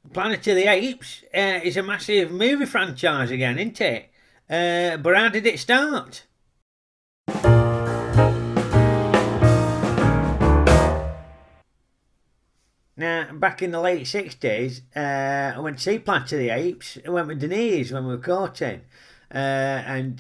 Planet of the Apes is a massive movie franchise again, isn't it? But how did it start? Now, back in the late 60s, I went to see Planet of the Apes. I went with Denise when we were courting. And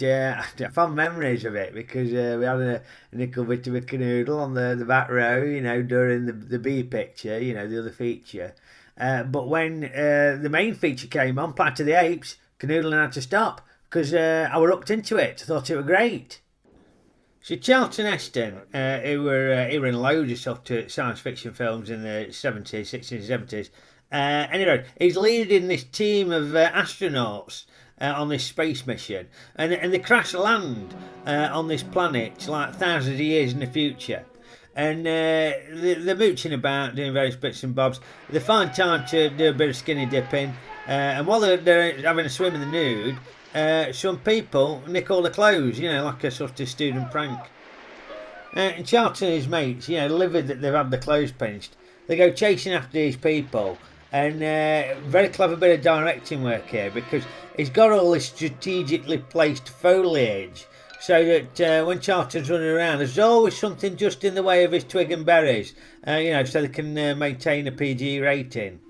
fond memories of it because we had a nickel bit of a canoodle on the back row, during the B picture, the other feature. But when the main feature came on, Planet of the Apes, canoodling had to stop because I were hooked into it. I thought it were great. So Charlton Heston, who were in loads of sort of science fiction films in the 70s, 60s, 70s. Anyway, he's leading this team of astronauts on this space mission, and they crash land on this planet like thousands of years in the future. And they're mooching about, doing various bits and bobs. They find time to do a bit of skinny dipping, and while they're having a swim in the nude, some people nick all the clothes, like a sort of student prank. And Charlton and his mates, livid that they've had the clothes pinched, they go chasing after these people. And very clever bit of directing work here because he's got all this strategically placed foliage so that when Charlton's running around, there's always something just in the way of his twig and berries, so they can maintain a PG rating.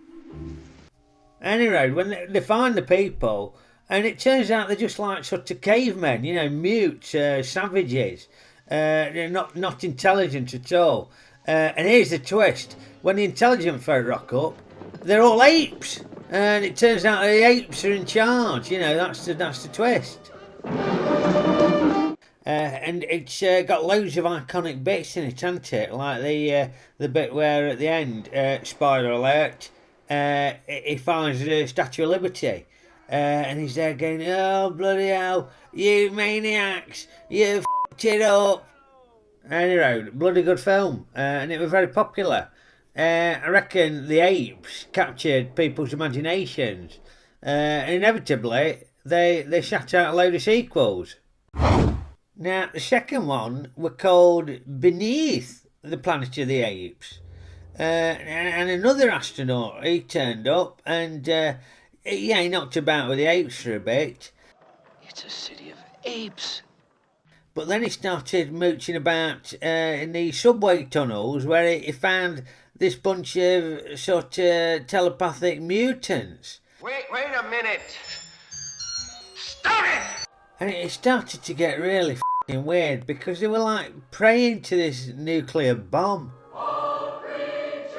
Anyway, when they find the people, and it turns out they're just like sort of cavemen, mute savages. They're not intelligent at all. And here's the twist: when the intelligent folk rock up, they're all apes, and it turns out the apes are in charge. That's the twist. And it's got loads of iconic bits in it, hasn't it? Like the bit where at the end, spoiler alert, he finds the Statue of Liberty, and he's there going, "Oh bloody hell, you maniacs, you f***ed it up." Anyway, bloody good film, and it was very popular. I reckon the apes captured people's imaginations, and inevitably they shot out a load of sequels. Now, the second one were called Beneath the Planet of the Apes, and another astronaut he turned up, and he knocked about with the apes for a bit. It's a city of apes. But then he started mooching about in the subway tunnels where he found this bunch of sort of telepathic mutants. Wait a minute. Stop it! And it started to get really f***ing weird because they were like praying to this nuclear bomb. All creatures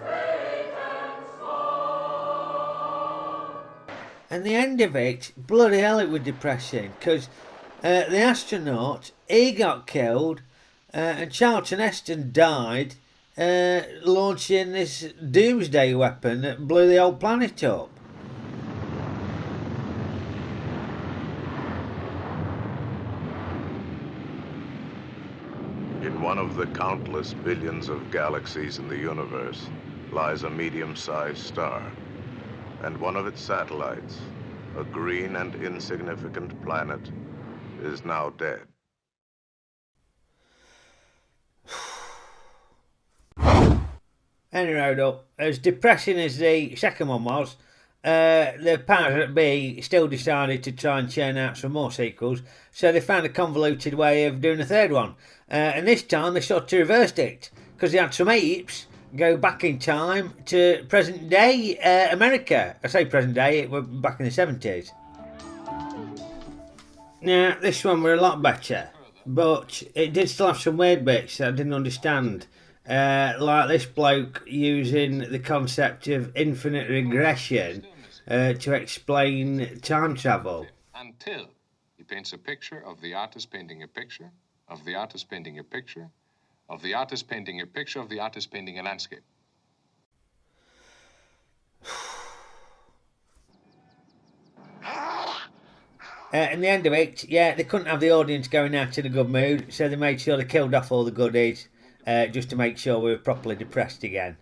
great and small. And the end of it, bloody hell, it was depressing because the astronaut, he got killed, and Charlton Heston died launching this doomsday weapon that blew the whole planet up. In one of the countless billions of galaxies in the universe lies a medium-sized star, and one of its satellites, a green and insignificant planet, is now dead. Anyway, though, as depressing as the second one was, the powers that be still decided to try and churn out some more sequels, so they found a convoluted way of doing a third one. And this time they sort of reversed it, because they had some apes go back in time to present day America. I say present day, it was back in the 70s. Now, this one were a lot better, but it did still have some weird bits that I didn't understand. Like this bloke using the concept of infinite regression to explain time travel. Until he paints a picture of the artist painting a picture, of the artist painting a picture, of the artist painting a picture, of the artist painting a landscape. In the end of it, they couldn't have the audience going out in a good mood, so they made sure they killed off all the goodies, just to make sure we were properly depressed again.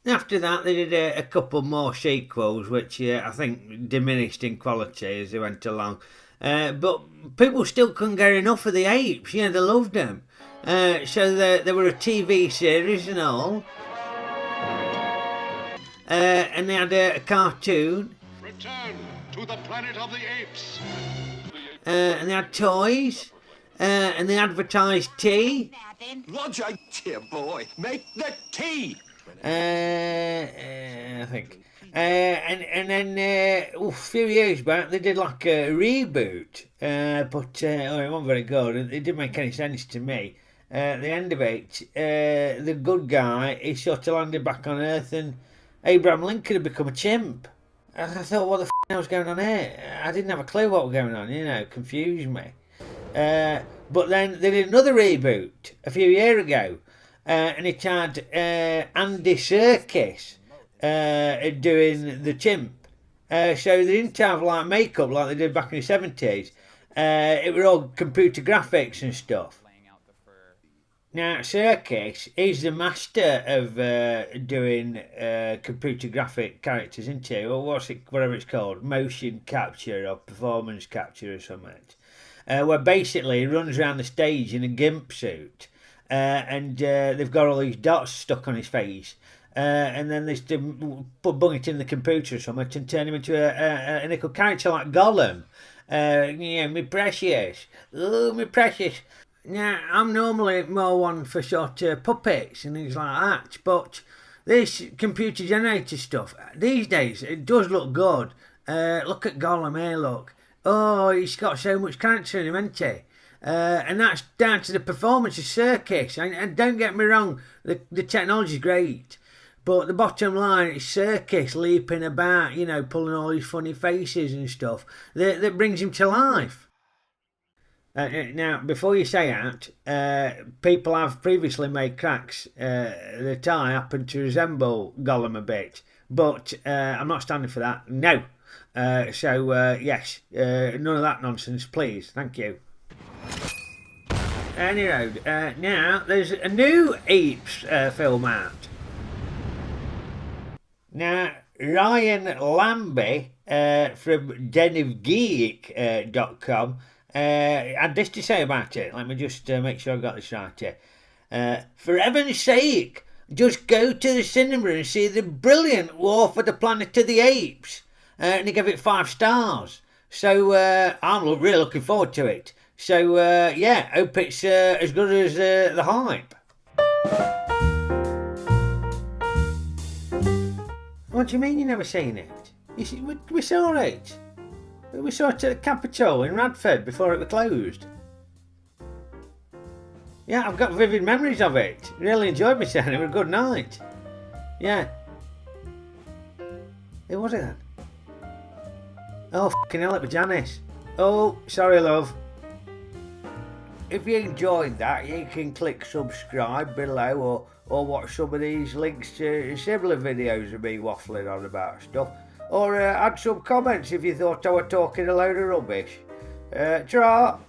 After that, they did a couple more sequels, which I think diminished in quality as they went along. But people still couldn't get enough of the apes. You know, they loved them. So there were a TV series and all. And they had a cartoon. Return to the planet of the apes. And they had toys. And they advertised tea. Roger, dear boy, make the tea. I think. And then a few years back they did like a reboot, but it wasn't very good. It didn't make any sense to me. At the end of it, the good guy, he sort of landed back on Earth, and Abraham Lincoln had become a chimp. I thought, what the f*** was going on here? I didn't have a clue what was going on. You know, it confused me. But then they did another reboot a few years ago, and it had Andy Serkis doing the chimp. So they didn't have like makeup like they did back in the 70s. It were all computer graphics and stuff. Now Serkis is the master of doing computer graphic characters, isn't he? Or whatever it's called, motion capture or performance capture or something. Where basically he runs around the stage in a gimp suit, and they've got all these dots stuck on his face, and then they bung it in the computer or something and turn him into a little character like Gollum. Me precious, oh me precious. Now I'm normally more one for sort of puppets and things like that, but this computer generated stuff these days, it does look good. Look at Gollum here, look. Oh, he's got so much character in him, hasn't he? And that's down to the performance of Serkis. And don't get me wrong, the technology's great. But the bottom line is Serkis leaping about, you know, pulling all these funny faces and stuff that brings him to life. Now, before you say that, people have previously made cracks that I happen to resemble Gollum a bit. But I'm not standing for that, no. Yes, none of that nonsense, please. Thank you. Anyway, now there's a new Apes film out. Now, Ryan Lambie from denofgeek.com had this to say about it. Let me just make sure I got this right here. For heaven's sake, just go to the cinema and see the brilliant War for the Planet of the Apes. And he gave it 5 stars. So I'm really looking forward to it. So yeah, hope it's as good as the hype. What do you mean you never seen it? We saw it. We saw it at the Capitol in Radford before it was closed. Yeah, I've got vivid memories of it. Really enjoyed myself. It was a good night. Yeah. Who was it then? Oh, f***ing hell, it was Janice. Oh, sorry, love. If you enjoyed that, you can click subscribe below or watch some of these links to similar videos of me waffling on about stuff. Or add some comments if you thought I was talking a load of rubbish. Ta-ra!